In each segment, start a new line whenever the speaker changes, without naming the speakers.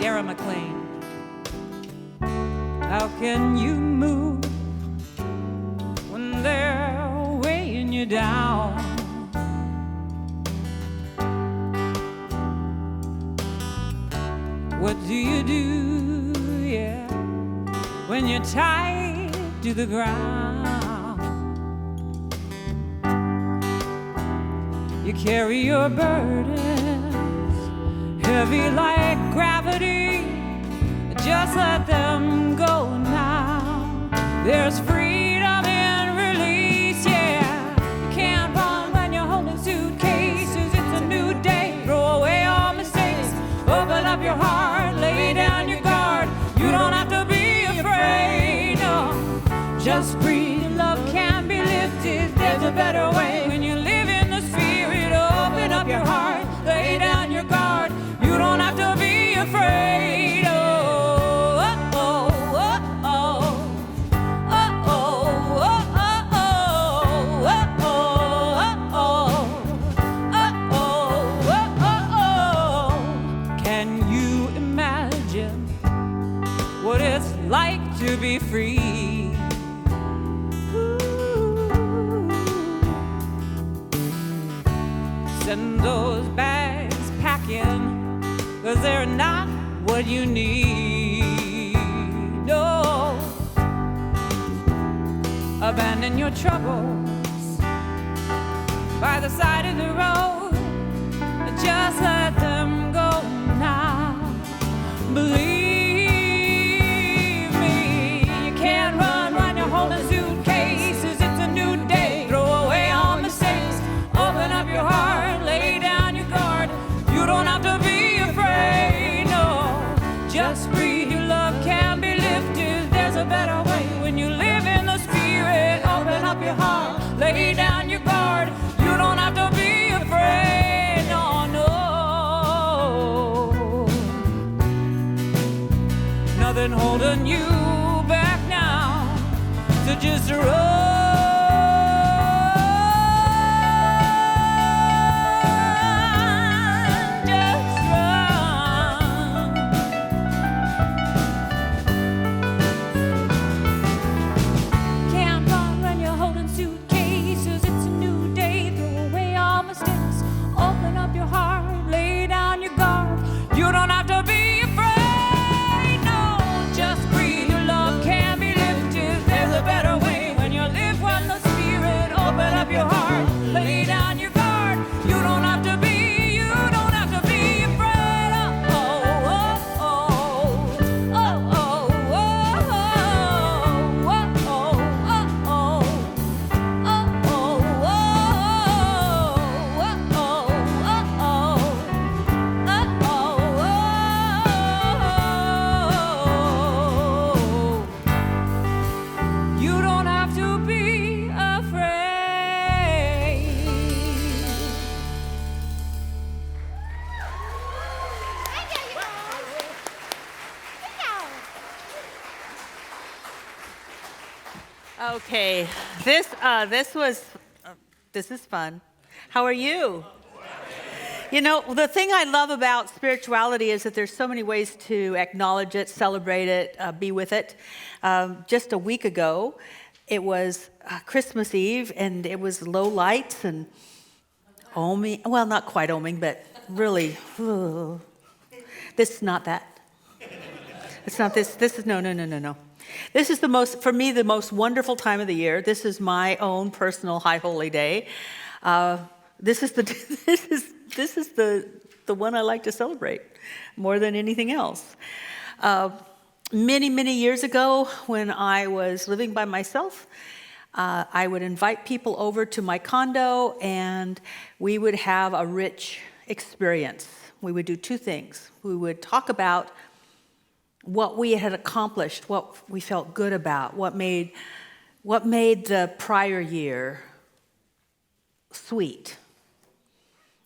Darren McLean. How can you move when they're weighing you down? What do you do, yeah, when you're tied to the ground? You carry your burdens heavy like gravity. Just let them go now. There's freedom in release, yeah. You can't run when you're holding suitcases. It's a new day. Throw away all mistakes. Open up your heart. Lay down your guard. You don't have to be afraid, no. Just breathe. Love can be lifted. There's a better way when you live in the spirit. Open up your heart. Lay down your guard. You don't have to be afraid. Like to be free. Ooh. Send those bags packing, 'cause they're not what you need. No. Abandon your troubles by the side of the road. Just let them go now. Believe holding suitcases, it's a new day. Throw away all mistakes. Open up your heart. Lay down your guard. You don't have to be afraid, no. Just breathe. Your love can be lifted. There's a better way when you live in the spirit. Open up your heart. Lay down your guard. You don't have to be afraid, no, no. Nothing holding you back now. So just run, just run. Can't run when you're holding suitcases. It's a new day. Throw away all mistakes. Open up your heart. Lay down your guard. You don't have to be afraid. No, just breathe. Your love can be lifted. There's a better way when you live when the spirit. Open up your heart, lay down your guard. You don't have to be afraid. Oh, oh, oh, oh, oh, oh, you don't have to be afraid.
Okay, this is fun. How are you? You know, the thing I love about spirituality is that there's so many ways to acknowledge it, celebrate it, be with it. Just a week ago, it was Christmas Eve, and it was low lights and oming. Well, not quite oming, but really, this is not that. It's not this. This is no. This is for me, the most wonderful time of the year. This is my own personal high holy day. This is the one I like to celebrate more than anything else. Many years ago, when I was living by myself, I would invite people over to my condo, and we would have a rich experience. We would do two things. We would talk about what we had accomplished, what we felt good about, what made the prior year sweet.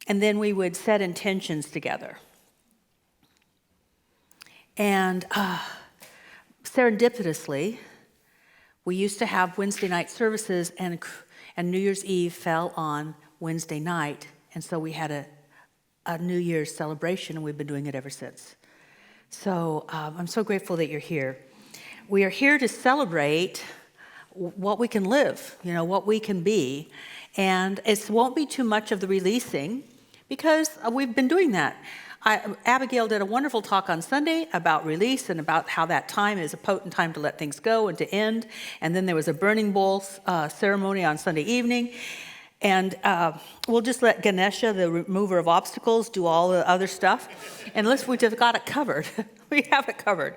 And then we would set intentions together. And serendipitously, we used to have Wednesday night services, and New Year's Eve fell on Wednesday night, and so we had a New Year's celebration, and we've been doing it ever since. So I'm so grateful that you're here. We are here to celebrate what we can live, what we can be. And it won't be too much of the releasing because we've been doing that. Abigail did a wonderful talk on Sunday about release and about how that time is a potent time to let things go and to end. And then there was a burning bowl ceremony on Sunday evening. And we'll just let Ganesha, the remover of obstacles, do all the other stuff. And we just got it covered. We have it covered.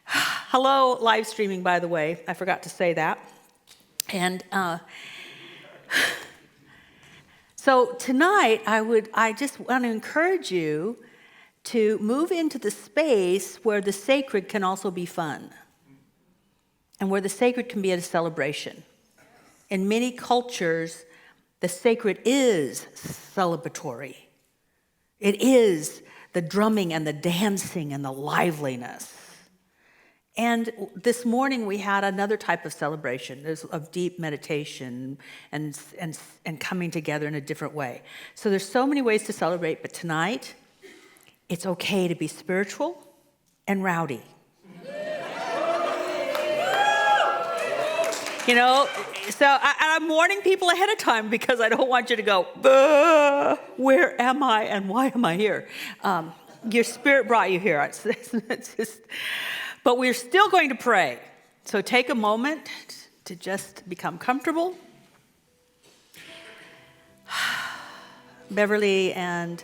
Hello, live streaming, by the way. I forgot to say that. And so tonight, I just want to encourage you to move into the space where the sacred can also be fun, and where the sacred can be a celebration. In many cultures, the sacred is celebratory. It is the drumming and the dancing and the liveliness. And this morning we had another type of celebration of deep meditation and coming together in a different way. So there's so many ways to celebrate, but tonight it's okay to be spiritual and rowdy. So I'm warning people ahead of time because I don't want you to go, where am I and why am I here? Your spirit brought you here. But we're still going to pray. So take a moment to just become comfortable. Beverly and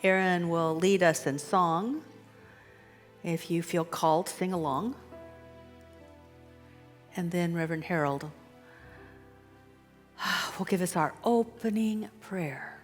Erin will lead us in song. If you feel called, sing along. And then Reverend Harold will give us our opening prayer.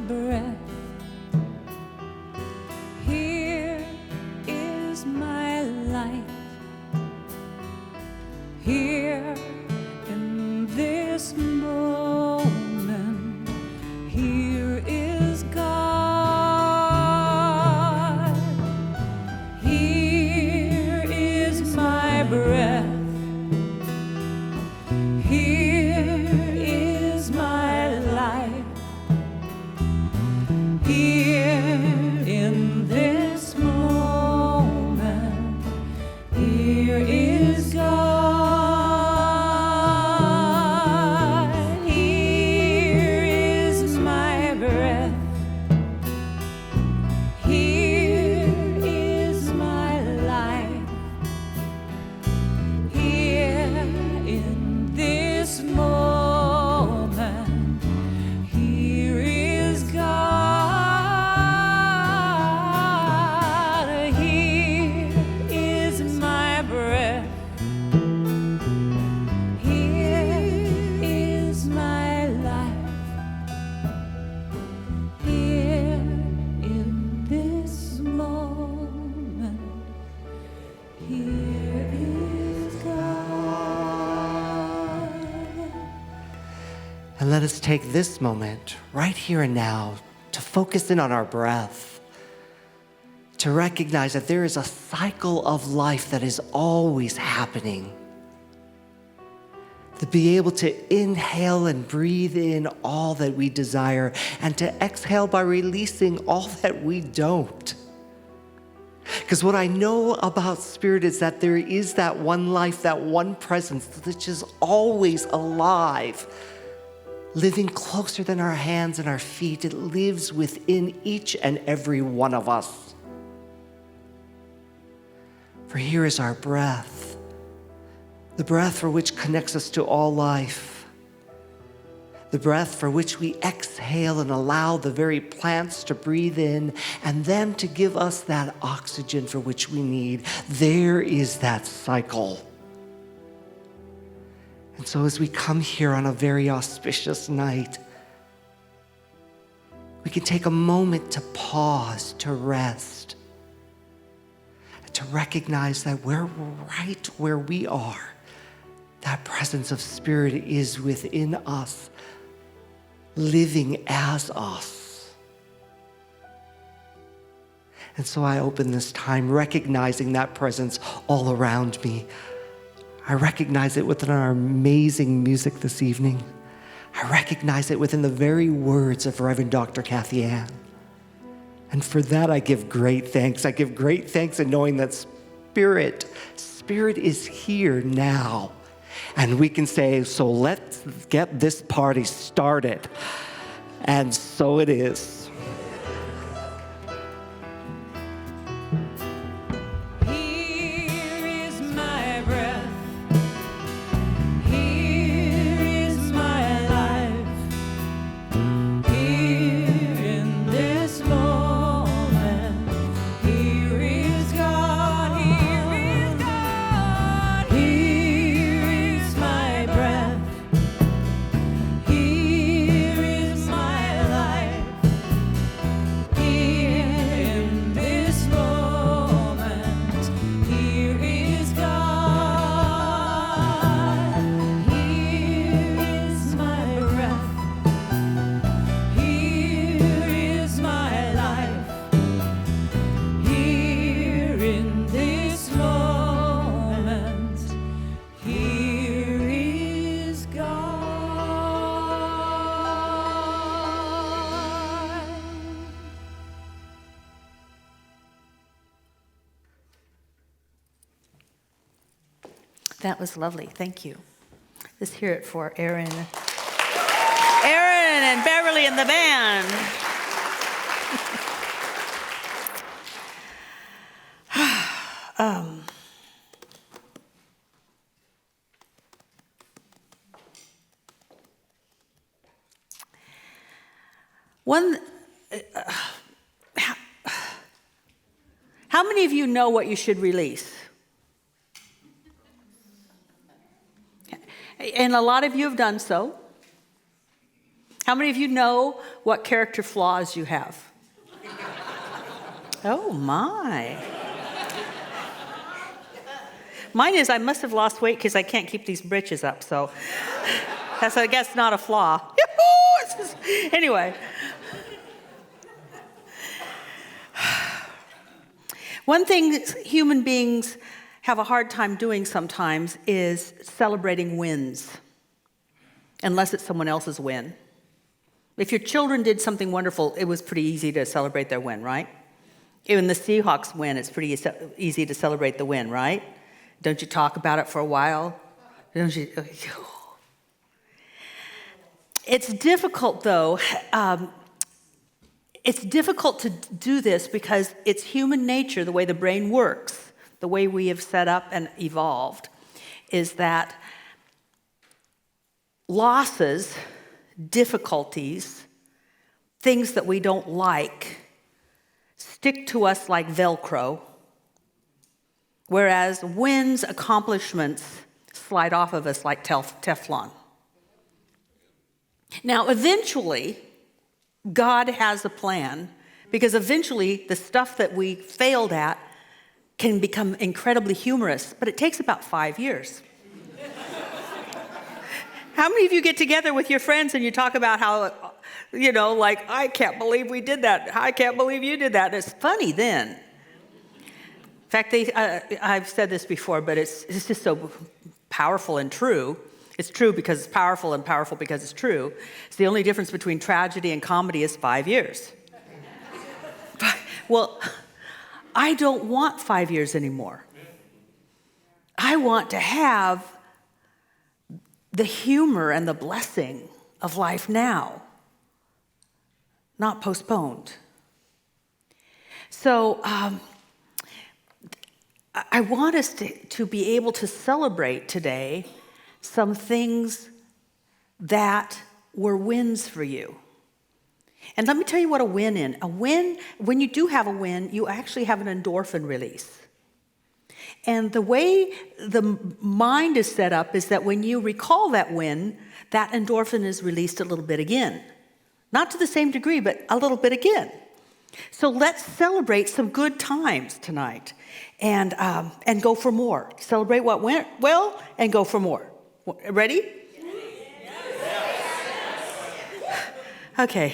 Breath. Here is my life. Here in this moment, here is God. Here is my breath. Here is my life. Here in this moment, here is God. Here is my breath. Here is my life. Here in this moment, here is God.
And let us take this moment right here and now to focus in on our breath, to recognize that there is a cycle of life that is always happening. To be able to inhale and breathe in all that we desire and to exhale by releasing all that we don't. Because what I know about Spirit is that there is that one life, that one presence that is always alive, living closer than our hands and our feet. It lives within each and every one of us. For here is our breath, the breath for which connects us to all life, the breath for which we exhale and allow the very plants to breathe in and then to give us that oxygen for which we need. There is that cycle. And so as we come here on a very auspicious night, we can take a moment to pause, to rest, to recognize that we're right where we are that presence of Spirit is within us, living as us. And so I open this time recognizing that presence all around me. I recognize it within our amazing music this evening. I recognize it within the very words of Reverend Dr. Kathianne. And for that, I give great thanks. I give great thanks in knowing that Spirit is here now. And we can say, so let's get this party started. And so it is.
That was lovely. Thank you. Let's hear it for Erin. Erin and Beverly and the band. How many of you know what you should release? And a lot of you have done so. How many of you know what character flaws you have? Oh my. Mine is I must have lost weight because I can't keep these britches up, so that's, I guess, not a flaw. Anyway. One thing human beings have a hard time doing sometimes is celebrating wins, unless it's someone else's win. If your children did something wonderful, it was pretty easy to celebrate their win, right? Even the Seahawks win, it's pretty easy to celebrate the win, right? Don't you talk about it for a while? Don't you? It's difficult, though. It's difficult to do this because it's human nature, the way the brain works, the way we have set up and evolved, is that losses, difficulties, things that we don't like, stick to us like Velcro, whereas wins, accomplishments slide off of us like Teflon. Now, eventually, God has a plan, because eventually the stuff that we failed at can become incredibly humorous, but it takes about 5 years. How many of you get together with your friends and you talk about how, like, I can't believe we did that. I can't believe you did that. And it's funny then. In fact, I've said this before, but it's just so powerful and true. It's true because it's powerful and powerful because it's true. It's the only difference between tragedy and comedy is 5 years. Well, I don't want 5 years anymore. I want to have the humor and the blessing of life now, not postponed. So I want us to be able to celebrate today some things that were wins for you. And let me tell you what a win is. A win, when you do have a win, you actually have an endorphin release. And the way the mind is set up is that when you recall that win, that endorphin is released a little bit again. Not to the same degree, but a little bit again. So let's celebrate some good times tonight and go for more. Celebrate what went well and go for more. Ready? Okay.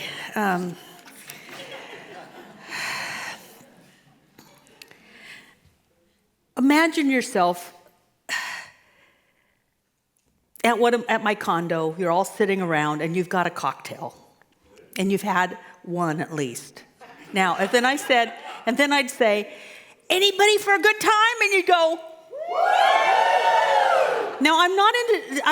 Imagine yourself at my condo. You're all sitting around, and you've got a cocktail, and you've had one at least. Now, and then I'd say, anybody for a good time? And you'd go. Now, I'm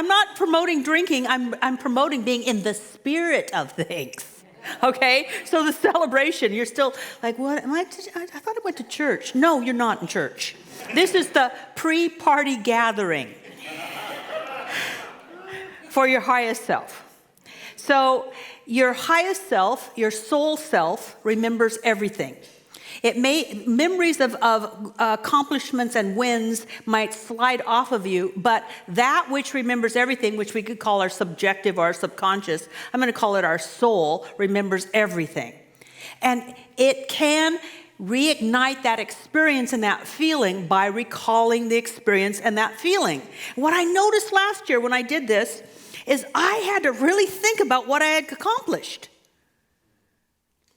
not promoting drinking. I'm promoting being in the spirit of things. Okay? So the celebration, you're still like, what? I thought I went to church. No, you're not in church. This is the pre-party gathering for your highest self. So your highest self, your soul self, remembers everything. Memories of accomplishments and wins might slide off of you, but that which remembers everything, which we could call our subjective or our subconscious, I'm going to call it our soul, remembers everything. And it can reignite that experience and that feeling by recalling the experience and that feeling. What I noticed last year when I did this is I had to really think about what I had accomplished.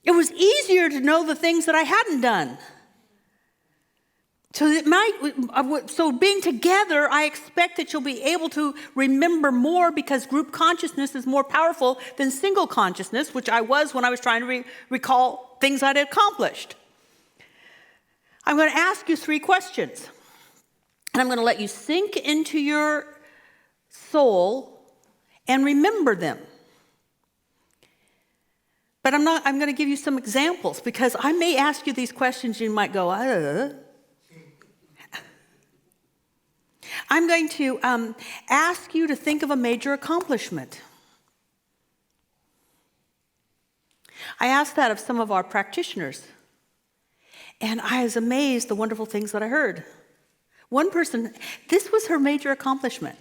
It was easier to know the things that I hadn't done. So being together, I expect that you'll be able to remember more because group consciousness is more powerful than single consciousness, which I was when I was trying to recall things I'd accomplished. I'm going to ask you 3 questions, and I'm going to let you sink into your soul and remember them. But I'm going to give you some examples because I may ask you these questions. You might go, I'm going to ask you to think of a major accomplishment. I asked that of some of our practitioners, and I was amazed the wonderful things that I heard. One person, this was her major accomplishment.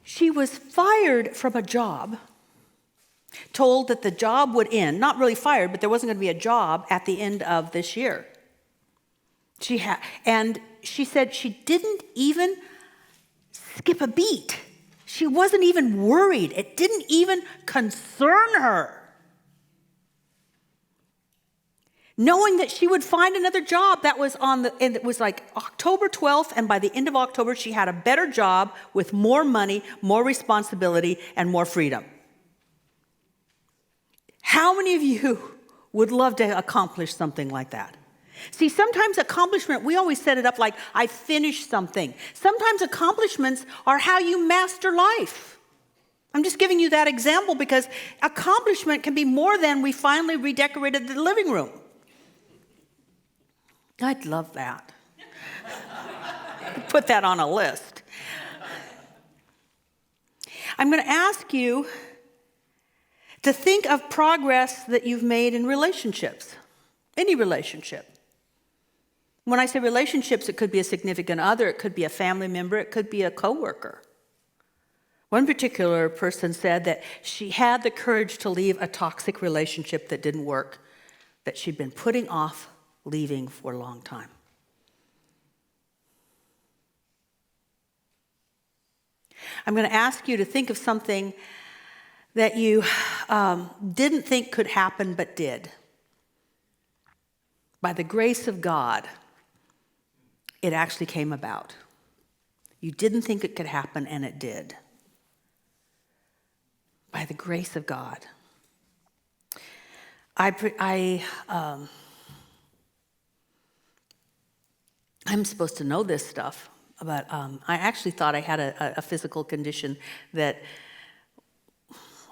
She was fired from a job, told that the job would end, not really fired, but there wasn't going to be a job at the end of this year. And she said she didn't even skip a beat. She wasn't even worried. It didn't even concern her. Knowing that she would find another job that was and it was like October 12th, and by the end of October, she had a better job with more money, more responsibility, and more freedom. How many of you would love to accomplish something like that? See, sometimes accomplishment, we always set it up like, I finished something. Sometimes accomplishments are how you master life. I'm just giving you that example because accomplishment can be more than we finally redecorated the living room. I'd love that. Put that on a list. I'm going to ask you to think of progress that you've made in relationships, any relationship. When I say relationships, it could be a significant other, it could be a family member, it could be a coworker. One particular person said that she had the courage to leave a toxic relationship that didn't work, that she'd been putting off leaving for a long time. I'm going to ask you to think of something that you didn't think could happen but did. By the grace of God, it actually came about. You didn't think it could happen, and it did. By the grace of God. I'm supposed to know this stuff, but I actually thought I had a physical condition that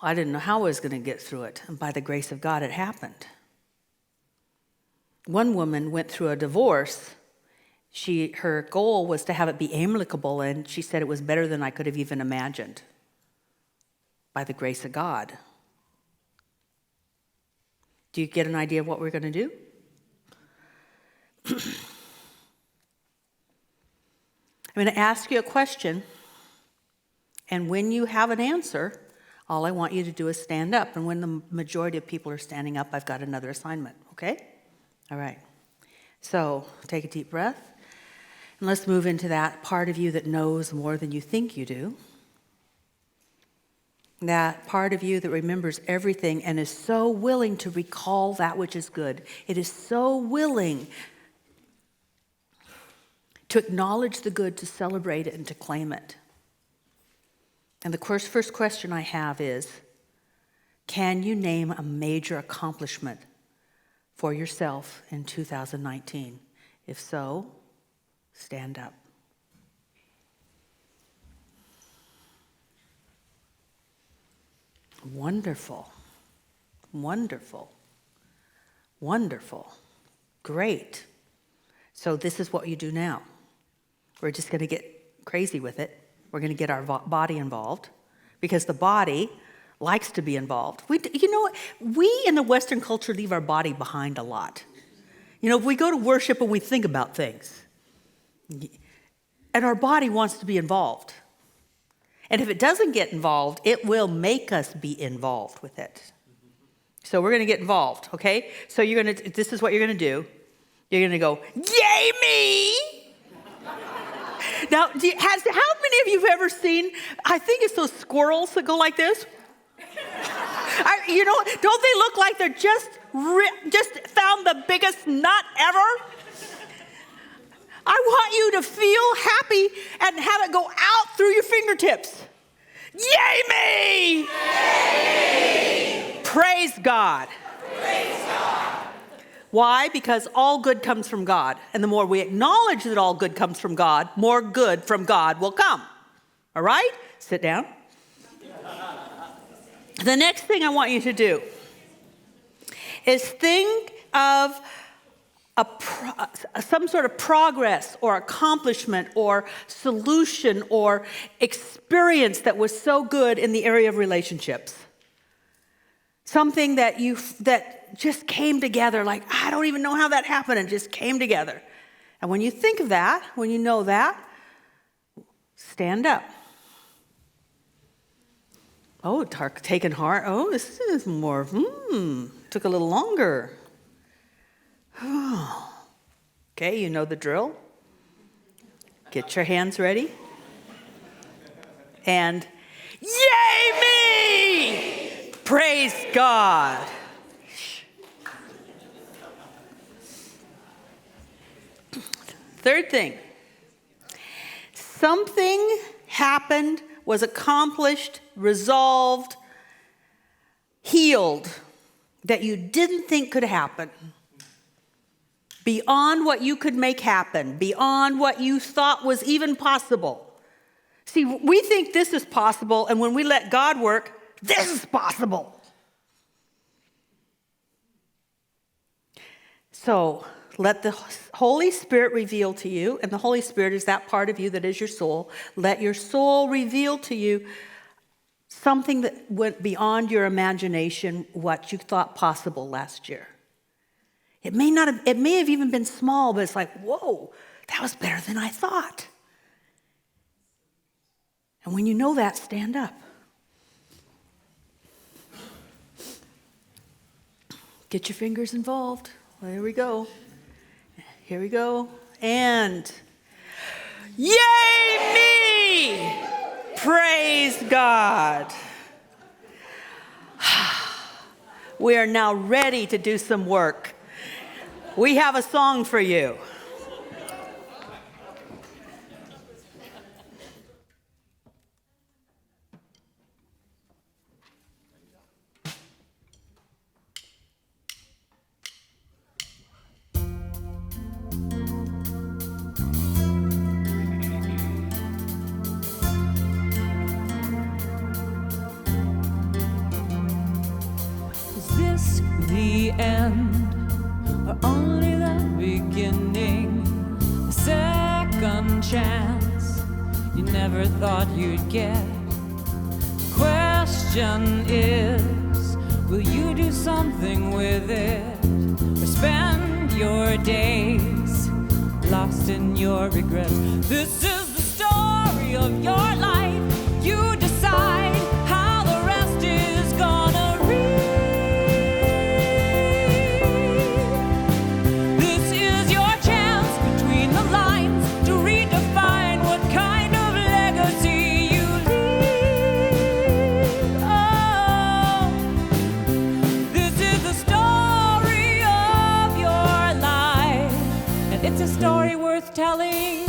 I didn't know how I was going to get through it. And by the grace of God, it happened. One woman went through a divorce. Her goal was to have it be amicable, and she said it was better than I could have even imagined. By the grace of God. Do you get an idea of what we're going to do? I'm going to ask you a question, and when you have an answer, all I want you to do is stand up. And when the majority of people are standing up, I've got another assignment, okay? All right. So take a deep breath. And let's move into that part of you that knows more than you think you do. That part of you that remembers everything and is so willing to recall that which is good. It is so willing to acknowledge the good, to celebrate it, and to claim it. And the first question I have is, can you name a major accomplishment for yourself in 2019? If so, stand up. Wonderful, wonderful, wonderful, great. So this is what you do now. We're just going to get crazy with it. We're going to get our body involved because the body likes to be involved. We in the Western culture leave our body behind a lot. If we go to worship and we think about things, and our body wants to be involved. And if it doesn't get involved, it will make us be involved with it. So we're going to get involved, okay? So this is what you're going to do. You're going to go, yay me! Now, how many of you have ever seen, I think it's those squirrels that go like this? Don't they look like they're just found the biggest nut ever? I want you to feel happy and have it go out through your fingertips. Yay me! Yay me! Praise God.
Praise God.
Why? Because all good comes from God. And the more we acknowledge that all good comes from God, more good from God will come. All right? Sit down. The next thing I want you to do is think of some sort of progress or accomplishment or solution or experience that was so good in the area of relationships. Something that just came together, like, I don't even know how that happened, and just came together. And when you think of that, when you know that, stand up. Oh, taken heart. Oh, this is more, took a little longer. Okay, you know the drill. Get your hands ready. And yay me! Praise God. Third thing. Something happened, was accomplished, resolved, healed that you didn't think could happen. Beyond what you could make happen, beyond what you thought was even possible. See, we think this is possible, and when we let God work, this is possible. So let the Holy Spirit reveal to you, and the Holy Spirit is that part of you that is your soul. Let your soul reveal to you something that went beyond your imagination, what you thought possible last year. It may have even been small, but it's like, whoa, that was better than I thought. And when you know that, stand up. Get your fingers involved. Well, here we go. Here we go. And yay me! Praise God. We are now ready to do some work. We have a song for you.
Is this the end? Or only the beginning, a second chance you never thought you'd get. The question is, will you do something with it, or spend your days lost in your regrets? This is the story of your life. You decide how the rest is gonna read. This is your chance between the lines to read. story worth telling.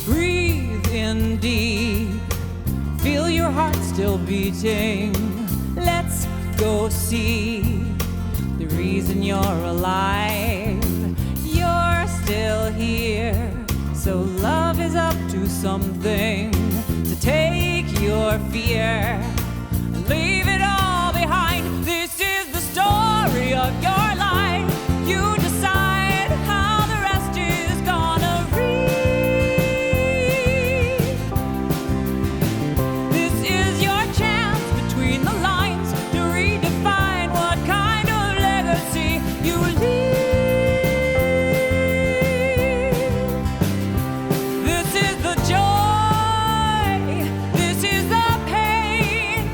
Breathe in deep, feel your heart still beating. Let's go see the reason you're alive. You're still here, so love is up to something. So take your fear and leave it all behind. This is the story of your life. You decide how the rest is gonna read. This is your chance between the lines to redefine what kind of legacy you leave. This is the joy, this is the pain,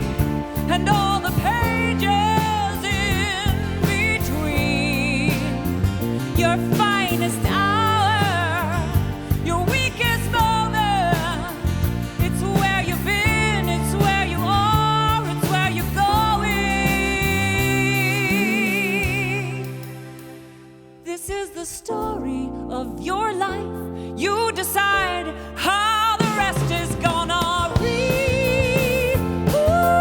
and all the pages in between. Your finest hour, your weakest moment. It's where you've been, it's where you are, it's where you're going. This is the story of your life. You decide how the rest is gonna read. Ooh.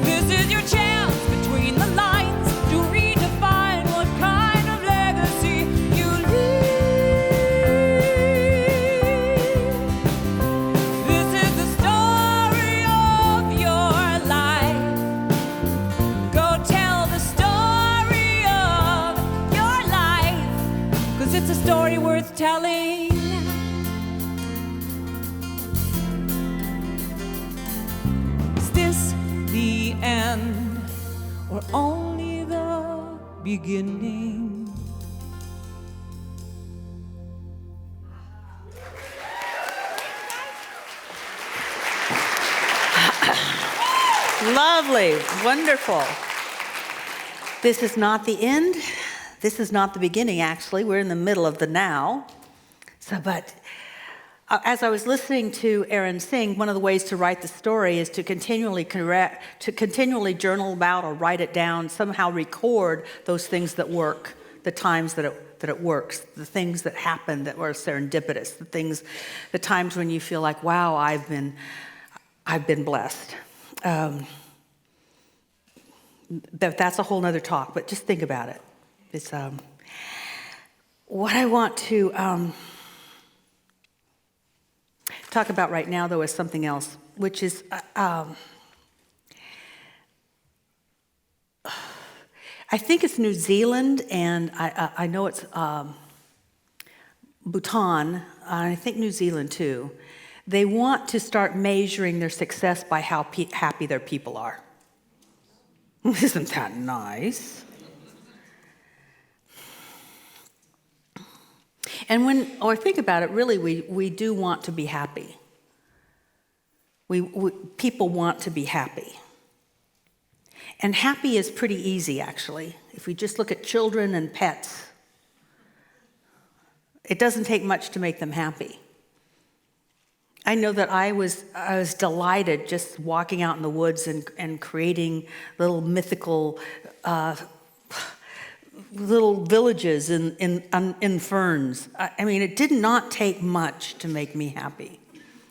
This is your chance between the lines to redefine what kind of legacy you leave. This is the story of your life. Go tell the story of your life, 'cause it's a story worth telling. Is this the end or only the beginning?
Lovely, wonderful. This is not the end. This is not the beginning, actually. We're in the middle of the now. But as I was listening to Erin sing, one of the ways to write the story is to continually journal about or write it down, somehow record those things that work, the times that it works, the things that happen that were serendipitous, the times when you feel like, wow, I've been blessed. That's a whole nother talk, but just think about it. It's what I want to talk about right now, though, is something else, which is I think it's New Zealand, and I know it's Bhutan, and I think New Zealand too. They want to start measuring their success by how happy their people are. Isn't that nice? And when I think about it, really, we do want to be happy. People want to be happy. And happy is pretty easy, actually. If we just look at children and pets, it doesn't take much to make them happy. I know that I was delighted just walking out in the woods and creating little mythical little villages in ferns. I mean, it did not take much to make me happy.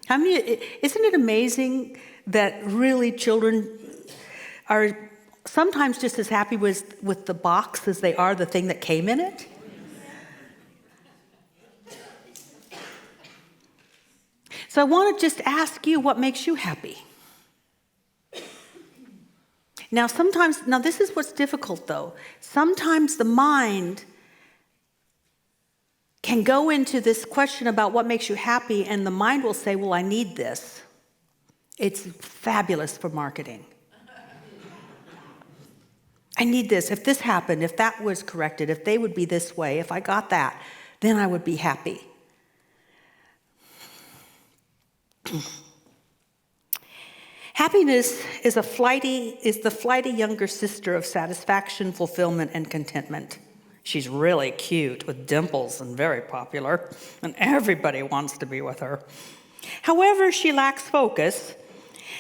Isn't it amazing that really children are sometimes just as happy with the box as they are the thing that came in it? So I want to just ask you, what makes you happy? Now this is what's difficult though. Sometimes the mind can go into this question about what makes you happy, and the mind will say, well, I need this. It's fabulous for marketing. I need this. If this happened, if that was corrected, if they would be this way, if I got that, then I would be happy. Happiness is the flighty younger sister of satisfaction, fulfillment, and contentment. She's really cute with dimples and very popular, and everybody wants to be with her. However, she lacks focus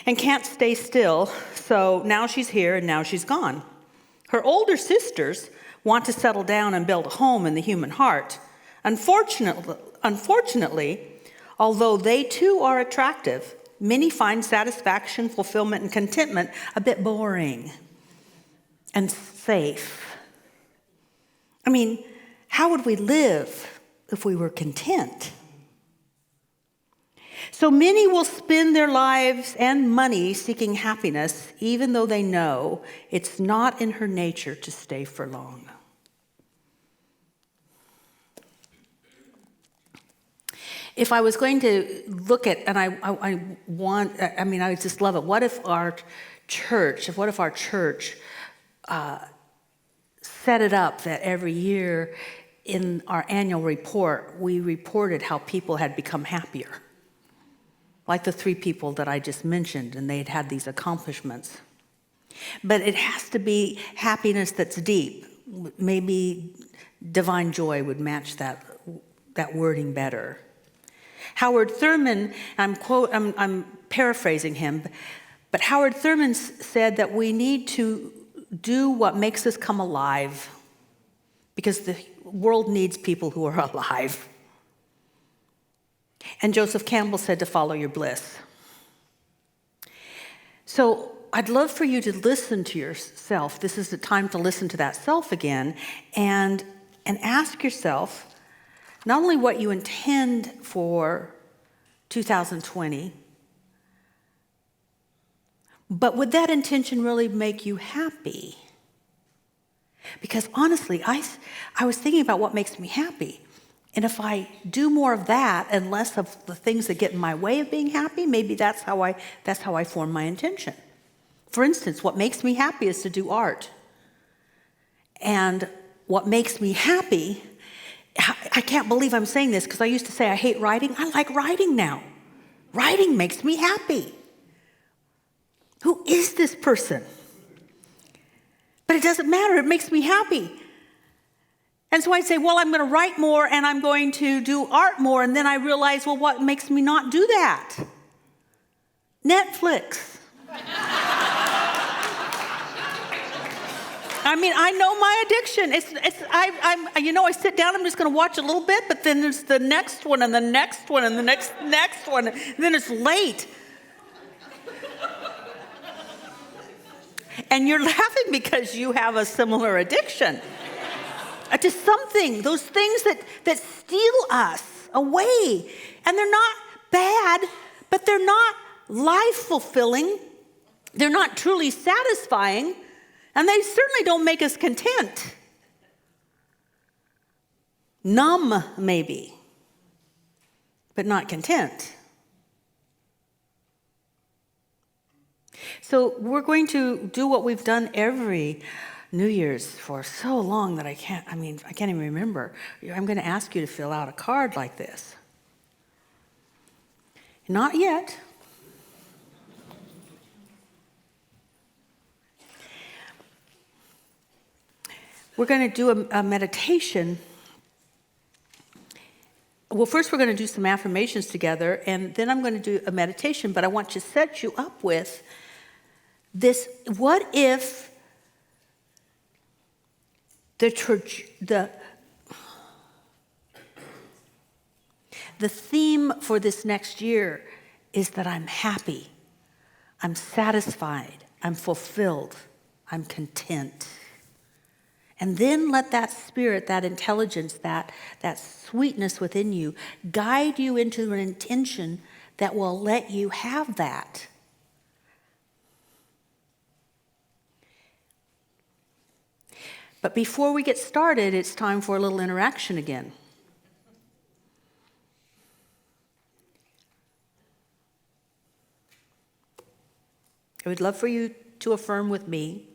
and can't stay still, so now she's here and now she's gone. Her older sisters want to settle down and build a home in the human heart. Unfortunately, although they too are attractive, many find satisfaction, fulfillment, and contentment a bit boring and safe. I mean, how would we live if we were content? So many will spend their lives and money seeking happiness, even though they know it's not in her nature to stay for long. If I was going to look at, and I just love it. What if our church set it up that every year in our annual report, we reported how people had become happier? Like the 3 people that I just mentioned, and they'd had these accomplishments. But it has to be happiness that's deep. Maybe divine joy would match that wording better. Howard Thurman, I'm paraphrasing him, but Howard Thurman said that we need to do what makes us come alive, because the world needs people who are alive. And Joseph Campbell said to follow your bliss. So I'd love for you to listen to yourself. This is the time to listen to that self again and ask yourself not only what you intend for 2020, but would that intention really make you happy? Because honestly, I was thinking about what makes me happy. And if I do more of that and less of the things that get in my way of being happy, maybe that's how I form my intention. For instance, what makes me happy is to do art. And what makes me happy, I can't believe I'm saying this because I used to say I hate writing. I like writing now. Writing makes me happy. Who is this person? But it doesn't matter. It makes me happy. And so I'd say, well, I'm going to write more and I'm going to do art more. And then I realize, well, what makes me not do that? Netflix. I mean, I know my addiction. I sit down, I'm just going to watch a little bit, but then there's the next one and the next one and the next one. And then it's late. And you're laughing because you have a similar addiction to something, those things that steal us away. And they're not bad, but they're not life-fulfilling. They're not truly satisfying. And they certainly don't make us content. Numb, maybe, but not content. So we're going to do what we've done every New Year's for so long that I can't even remember. I'm going to ask you to fill out a card like this. Not yet. We're going to do a meditation. Well, first we're going to do some affirmations together, and then I'm going to do a meditation, but I want to set you up with this. What if the theme for this next year is that I'm happy, I'm satisfied, I'm fulfilled, I'm content. And then let that spirit, that intelligence, that sweetness within you guide you into an intention that will let you have that. But before we get started, it's time for a little interaction again. I would love for you to affirm with me.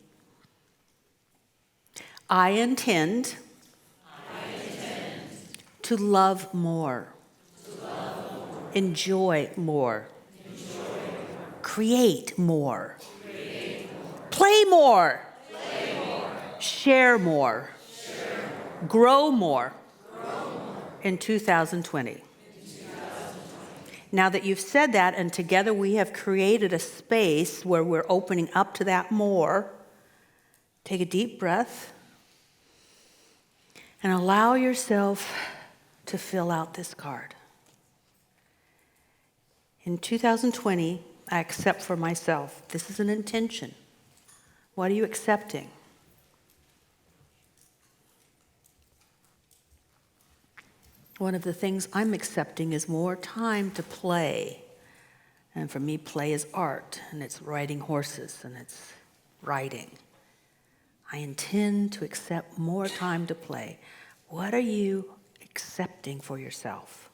I intend to love more, enjoy more, create more, play more, share more, grow more in 2020. Now that you've said that, and together we have created a space where we're opening up to that more, take a deep breath and allow yourself to fill out this card. In 2020, I accept for myself. This is an intention. What are you accepting? One of the things I'm accepting is more time to play. And for me, play is art, and it's riding horses, and it's writing. I intend to accept more time to play. What are you accepting for yourself?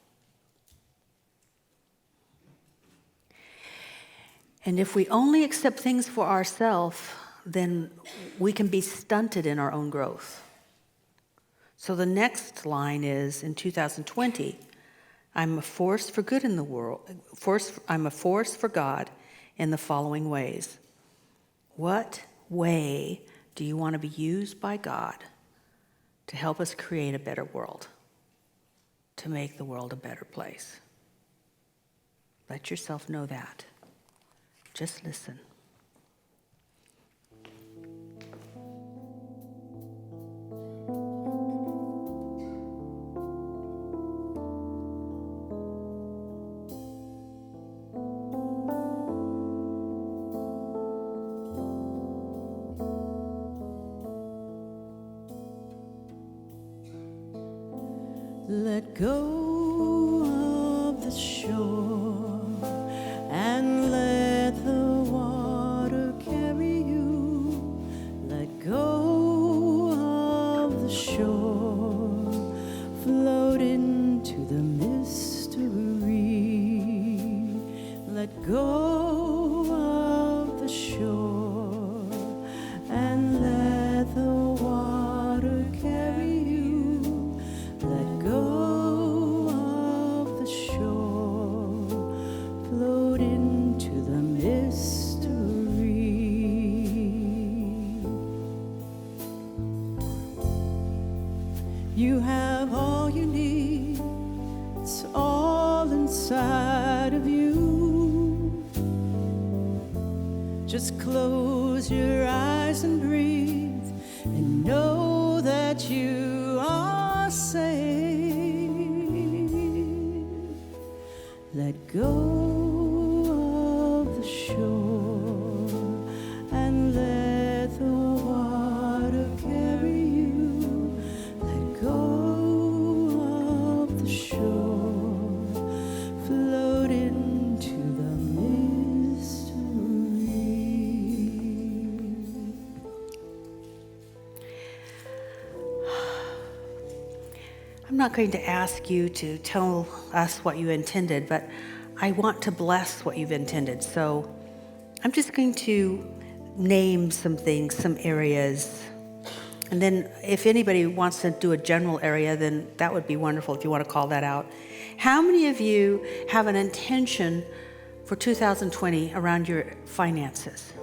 And if we only accept things for ourselves, then we can be stunted in our own growth. So the next line is, in 2020, I'm a force for good in the world. I'm a force for God in the following ways. What way do you want to be used by God to help us create a better world, to make the world a better place? Let yourself know that. Just listen.
Let go of the shore and let the water carry you. Let go of the shore, float into the mystery. Let go of the shore and let the water carry you. Let go of the shore, float into the mystery. You have all you need, it's all inside of you. Just close your eyes and breathe and know that you are safe. Let go of the shore and let the water carry you. Let go of the shore, float into the mystery.
I'm not going to ask you to tell us what you intended, but I want to bless what you've intended. So I'm just going to name some things, some areas. And then if anybody wants to do a general area, then that would be wonderful if you want to call that out. How many of you have an intention for 2020 around your finances?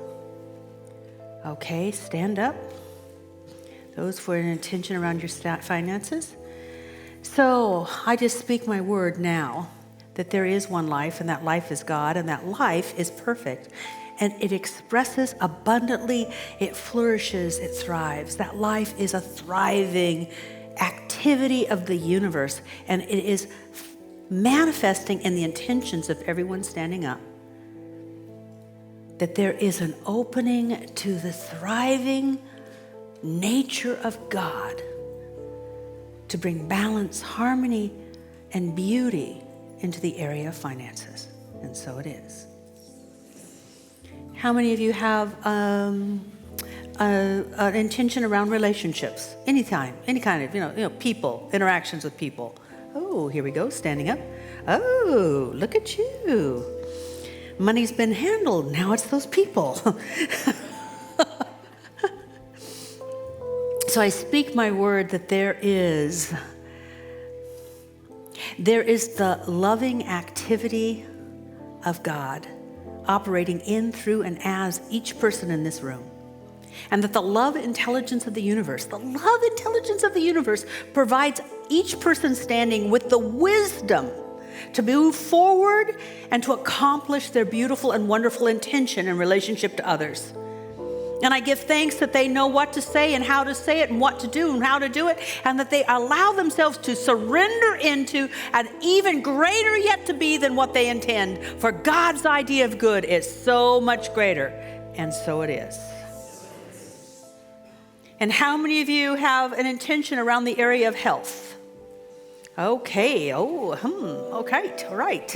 Okay, stand up. Those for an intention around your finances. So I just speak my word now that there is one life, and that life is God, and that life is perfect. And it expresses abundantly, it flourishes, it thrives. That life is a thriving activity of the universe, and it is manifesting in the intentions of everyone standing up. That there is an opening to the thriving nature of God to bring balance, harmony, and beauty into the area of finances. And so it is. How many of you have an intention around relationships? Any kind of, people, interactions with people. Oh, here we go, standing up. Oh, look at you. Money's been handled, now it's those people. So I speak my word that there is the loving activity of God operating in, through, and as each person in this room. And that the love intelligence of the universe provides each person standing with the wisdom to move forward and to accomplish their beautiful and wonderful intention in relationship to others. And I give thanks that they know what to say and how to say it and what to do and how to do it, and that they allow themselves to surrender into an even greater yet to be than what they intend. For God's idea of good is so much greater, and so it is. And how many of you have an intention around the area of health? Okay, okay, all right.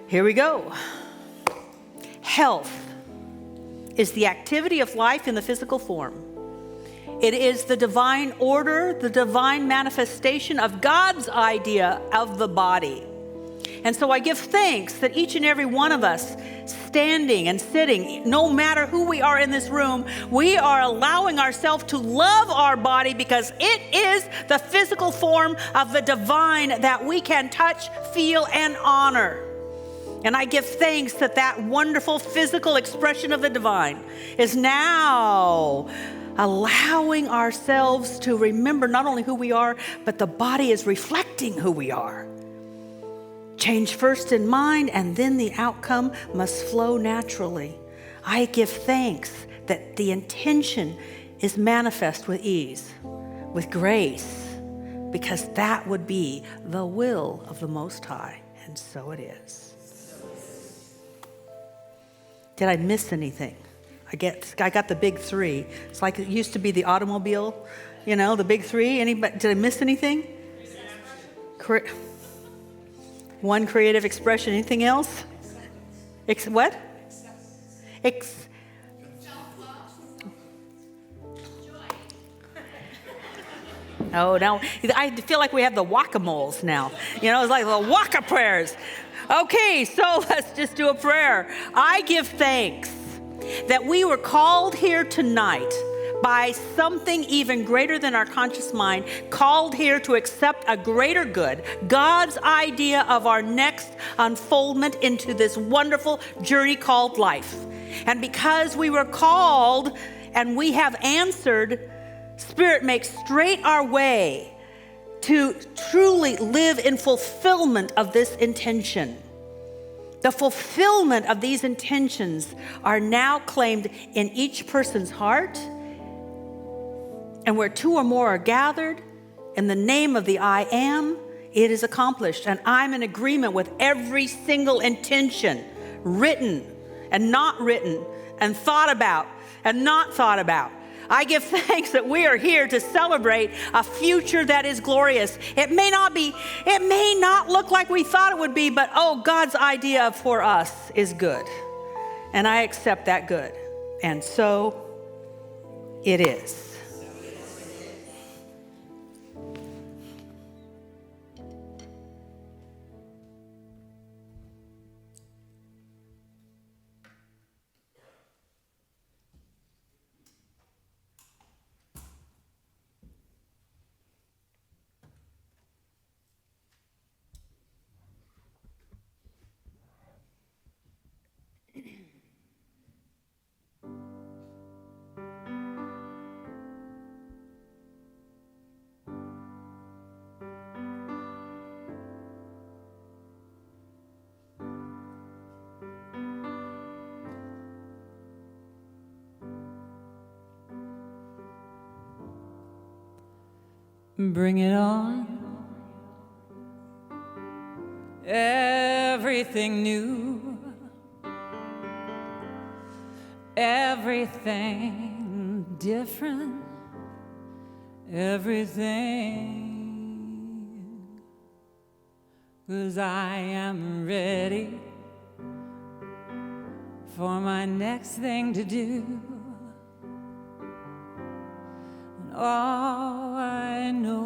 Here we go. Health is the activity of life in the physical form. It is the divine order, the divine manifestation of God's idea of the body. And so I give thanks that each and every one of us, standing and sitting, no matter who we are in this room, we are allowing ourselves to love our body because it is the physical form of the divine that we can touch, feel, and honor. And I give thanks that that wonderful physical expression of the divine is now allowing ourselves to remember not only who we are, but the body is reflecting who we are. Change first in mind, and then the outcome must flow naturally. I give thanks that the intention is manifest with ease, with grace, because that would be the will of the Most High, and so it is. Did I miss anything? I got the big three. It's like it used to be the automobile, the big three. Anybody? Did I miss anything? One creative expression. Anything else? What? Oh, now I feel like we have the whack-a-moles now. It's like the waka prayers. Okay, so let's just do a prayer. I give thanks that we were called here tonight by something even greater than our conscious mind, called here to accept a greater good, God's idea of our next unfoldment into this wonderful journey called life. And because we were called and we have answered, Spirit makes straight our way to truly live in fulfillment of this intention. The fulfillment of these intentions are now claimed in each person's heart. And where two or more are gathered in the name of the I Am, it is accomplished. And I'm in agreement with every single intention, written and not written, and thought about and not thought about. I give thanks that we are here to celebrate a future that is glorious. It may not look like we thought it would be, but God's idea for us is good. And I accept that good. And so it is.
Bring it on. Everything new. Everything different. Everything. 'Cause I am ready for my next thing to do. All I know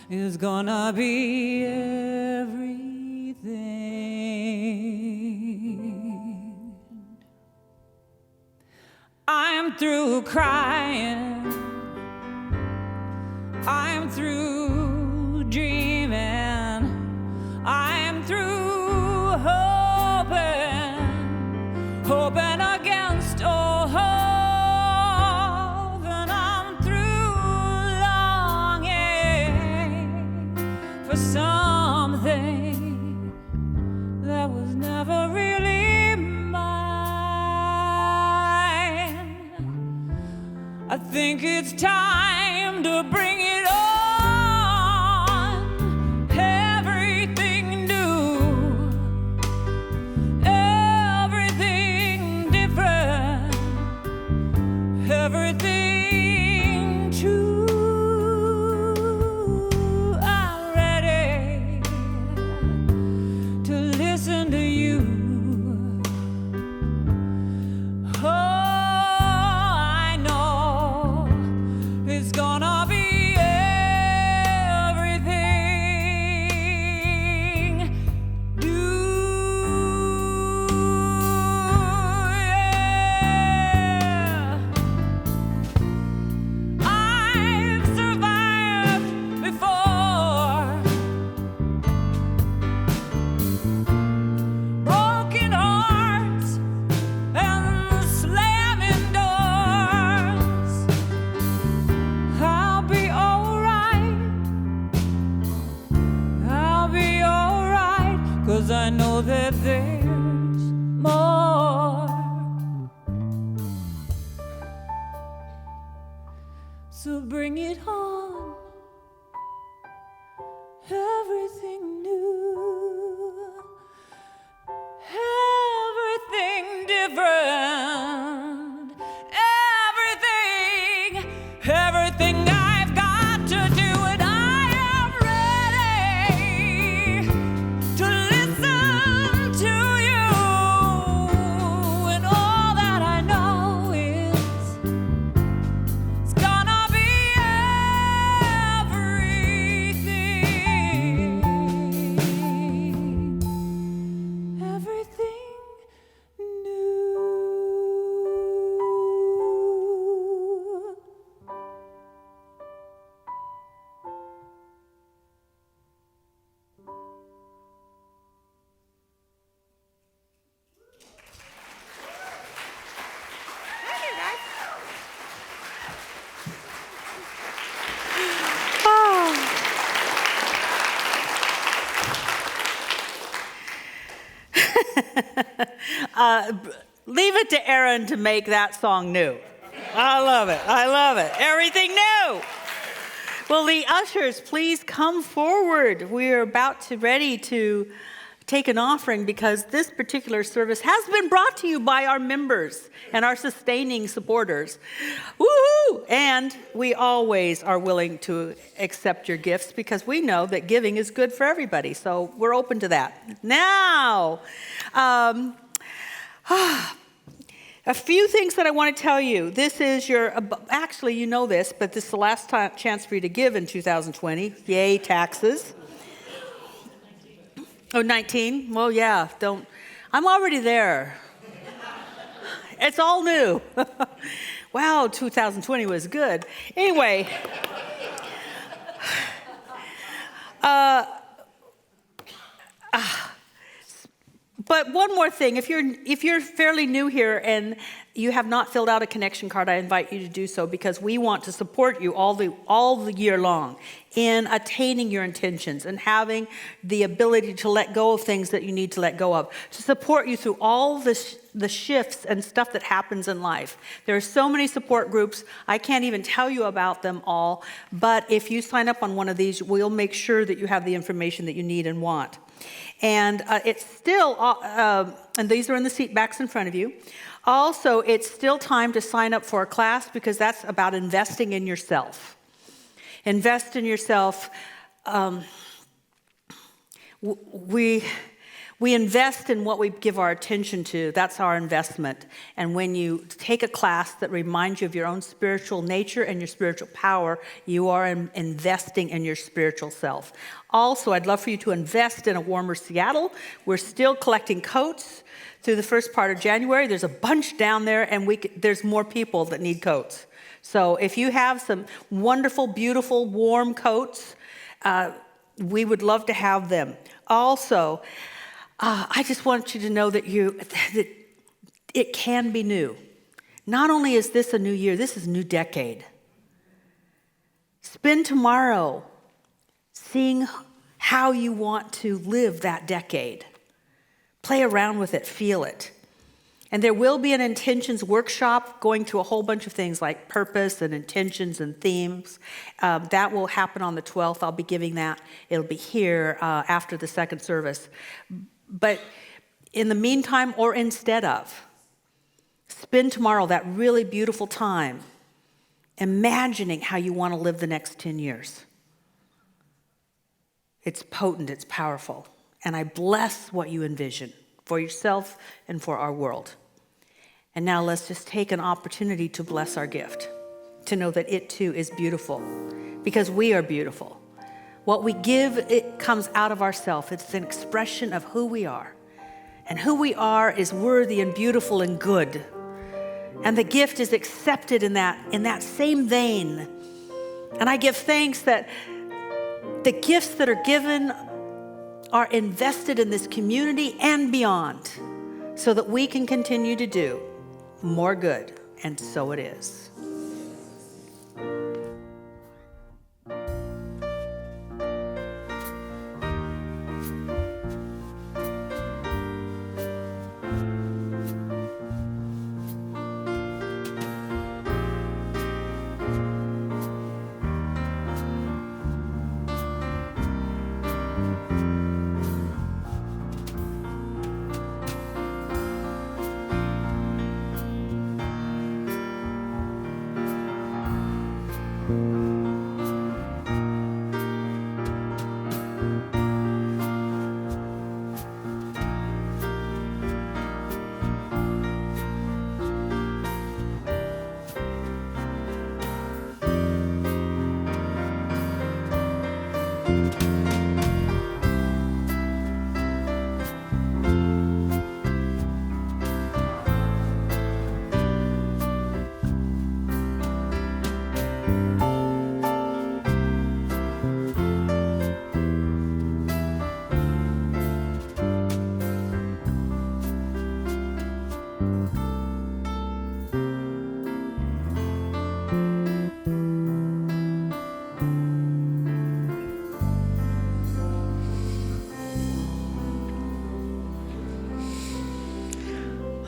is gonna be everything. I'm through crying. I'm through dreaming. I'm through hoping against all hope. Some that was never really mine. I think it's time to bring it on. Everything new, everything different, everything true. I'm ready to listen to you. Oh, I know it's gonna be everything new. Yeah. I've survived before. Broken hearts and slamming doors. I'll be alright. I'll be alright. 'Cause I know that there's more. So bring it on. Everything new, everything different, everything I've got to do, and I am ready to listen to you. And all that I know is it's gonna be everything, everything new.
Leave it to Erin to make that song new. I love it. I love it. Everything new. Well, the ushers, please come forward. We are ready to take an offering because this particular service has been brought to you by our members and our sustaining supporters. Woohoo! And we always are willing to accept your gifts because we know that giving is good for everybody. So we're open to that. Now, a few things that I want to tell you. This is actually you know this, but this is the last chance for you to give in 2020. Yay, taxes. Oh, 19? Well, yeah, I'm already there. It's all new. Wow, 2020 was good. Anyway. But one more thing, if you're fairly new here and you have not filled out a connection card, I invite you to do so because we want to support you all the year long in attaining your intentions and having the ability to let go of things that you need to let go of, to support you through all the shifts and stuff that happens in life. There are so many support groups. I can't even tell you about them all, but if you sign up on one of these, we'll make sure that you have the information that you need and want. And it's still, and these are in the seat backs in front of you. Also, it's still time to sign up for a class because that's about investing in yourself. Invest in yourself. We invest in what we give our attention to. That's our investment. And when you take a class that reminds you of your own spiritual nature and your spiritual power, you are investing in your spiritual self. Also, I'd love for you to invest in a warmer Seattle. We're still collecting coats through the first part of January. There's a bunch down there, and there's more people that need coats. So if you have some wonderful, beautiful, warm coats, we would love to have them. Also, I just want you to know that it can be new. Not only is this a new year, this is a new decade. Spend tomorrow seeing how you want to live that decade. Play around with it, feel it. And there will be an intentions workshop going through a whole bunch of things like purpose and intentions and themes. That will happen on the 12th. I'll be giving that. It'll be here after the second service. But in the meantime, or instead of, spend tomorrow that really beautiful time imagining how you want to live the next 10 years. It's potent, it's powerful. And I bless what you envision for yourself and for our world. And now let's just take an opportunity to bless our gift, to know that it too is beautiful, because we are beautiful. What we give, it comes out of ourselves. It's an expression of who we are. And who we are is worthy and beautiful and good. And the gift is accepted in that same vein. And I give thanks that the gifts that are given are invested in this community and beyond, so that we can continue to do more good, and so it is.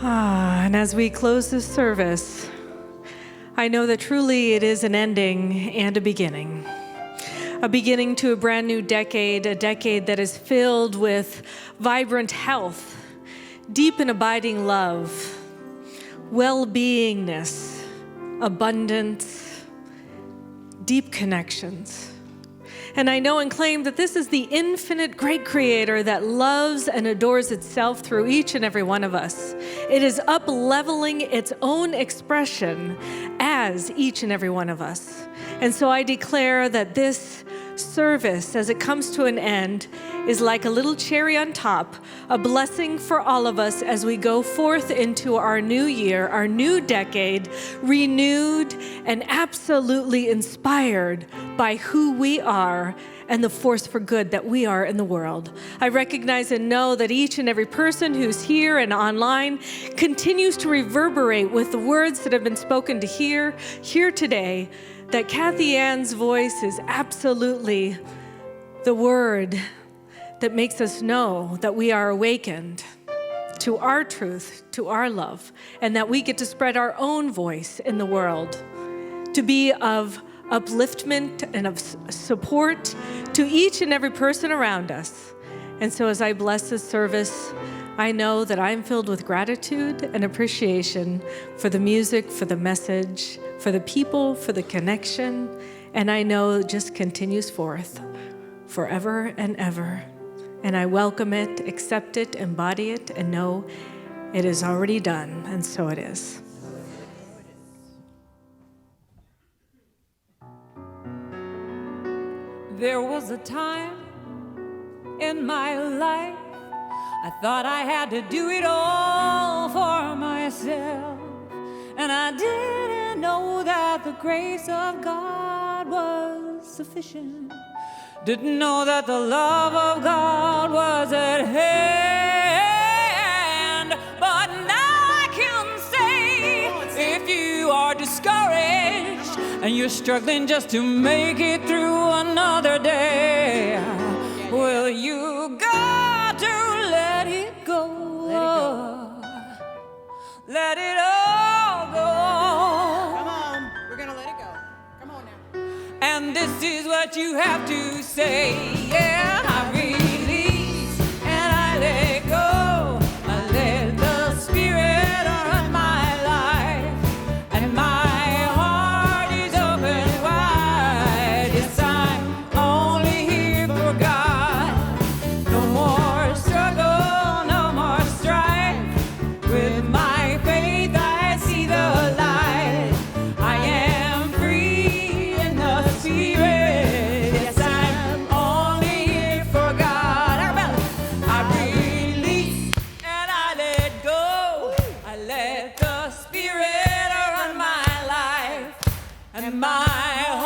And as we close this service, I know that truly it is an ending and a beginning to a brand new decade, a decade that is filled with vibrant health, deep and abiding love, well-beingness, abundance, deep connections. And I know and claim that this is the infinite great creator that loves and adores itself through each and every one of us. It is up-leveling its own expression as each and every one of us. And so I declare that this service, as it comes to an end, is like a little cherry on top, a blessing for all of us as we go forth into our new year, our new decade, renewed and absolutely inspired by who we are and the force for good that we are in the world. I recognize and know that each and every person who's here and online continues to reverberate with the words that have been spoken to here today, that Kathianne's voice is absolutely the word that makes us know that we are awakened to our truth, to our love, and that we get to spread our own voice in the world, to be of upliftment and of support to each and every person around us. And so as I bless this service, I know that I'm filled with gratitude and appreciation for the music, for the message, for the people, for the connection, and I know it just continues forth forever and ever. And I welcome it, accept it, embody it, and know it is already done, and so it is.
There was a time in my life I thought I had to do it all for myself, and I didn't know that the grace of God was sufficient. Didn't know that the love of God was at hand. But now I can say, if you are discouraged and you're struggling just to make it through another day, well, you got to let it go. what you have to say. Yeah, I release and I let go. I let the Spirit run my life, and my heart is open wide. Yes, I'm only here for God. No more struggle, no more strife. With my faith I see the light. I am free in the Spirit. Yes, I'm only here for God. I release and I let go. I let the Spirit run my life, and my